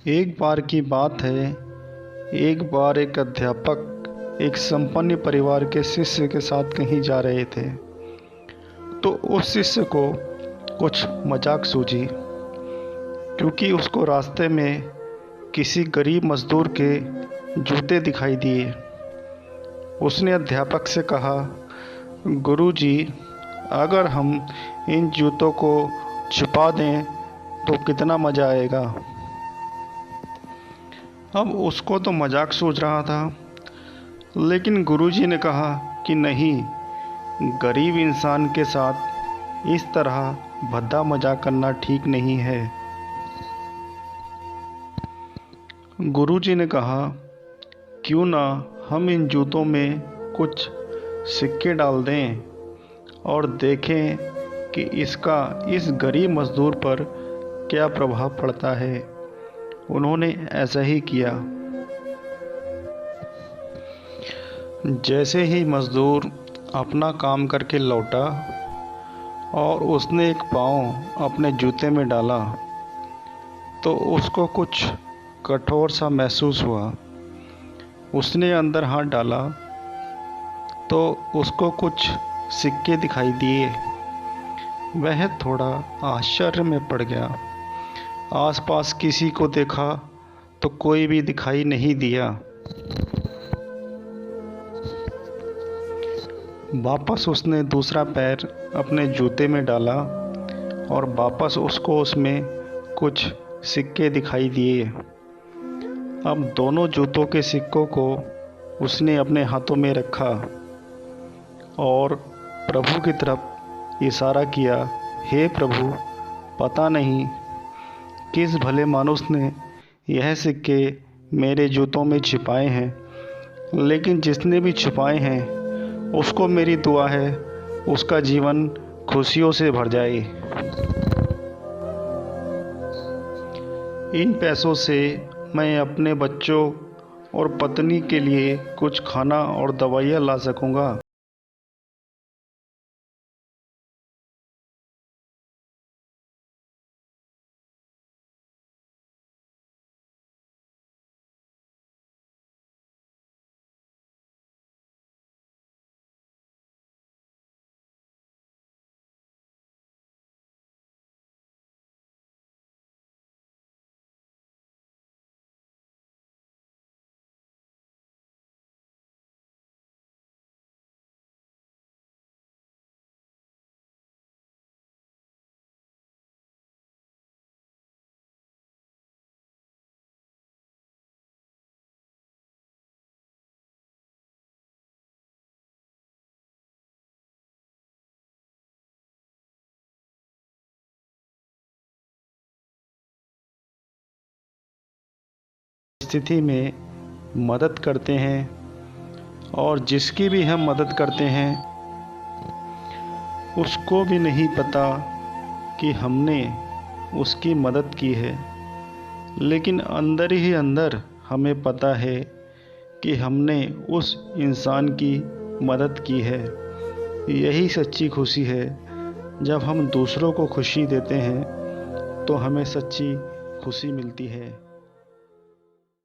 एक बार की बात है। एक बार एक अध्यापक एक संपन्न परिवार के शिष्य के साथ कहीं जा रहे थे, तो उस शिष्य को कुछ मजाक सूझी, क्योंकि उसको रास्ते में किसी गरीब मजदूर के जूते दिखाई दिए। उसने अध्यापक से कहा, गुरुजी, अगर हम इन जूतों को छुपा दें तो कितना मज़ा आएगा। अब उसको तो मजाक सूझ रहा था, लेकिन गुरुजी ने कहा कि नहीं, गरीब इंसान के साथ इस तरह भद्दा मजाक करना ठीक नहीं है। गुरुजी ने कहा, क्यों ना हम इन जूतों में कुछ सिक्के डाल दें और देखें कि इसका इस गरीब मजदूर पर क्या प्रभाव पड़ता है। उन्होंने ऐसा ही किया। जैसे ही मजदूर अपना काम करके लौटा और उसने एक पाँव अपने जूते में डाला, तो उसको कुछ कठोर सा महसूस हुआ। उसने अंदर हाथ डाला तो उसको कुछ सिक्के दिखाई दिए। वह थोड़ा आश्चर्य में पड़ गया। आसपास किसी को देखा तो कोई भी दिखाई नहीं दिया। वापस उसने दूसरा पैर अपने जूते में डाला और वापस उसको उसमें कुछ सिक्के दिखाई दिए। अब दोनों जूतों के सिक्कों को उसने अपने हाथों में रखा और प्रभु की तरफ इशारा किया, हे प्रभु, पता नहीं किस भले मानुस ने यह सिक्के मेरे जूतों में छिपाए हैं, लेकिन जिसने भी छिपाए हैं उसको मेरी दुआ है उसका जीवन खुशियों से भर जाए। इन पैसों से मैं अपने बच्चों और पत्नी के लिए कुछ खाना और दवाइयाँ ला सकूँगा। स्थिति में मदद करते हैं और जिसकी भी हम मदद करते हैं उसको भी नहीं पता कि हमने उसकी मदद की है, लेकिन अंदर ही अंदर हमें पता है कि हमने उस इंसान की मदद की है। यही सच्ची खुशी है। जब हम दूसरों को खुशी देते हैं तो हमें सच्ची खुशी मिलती है।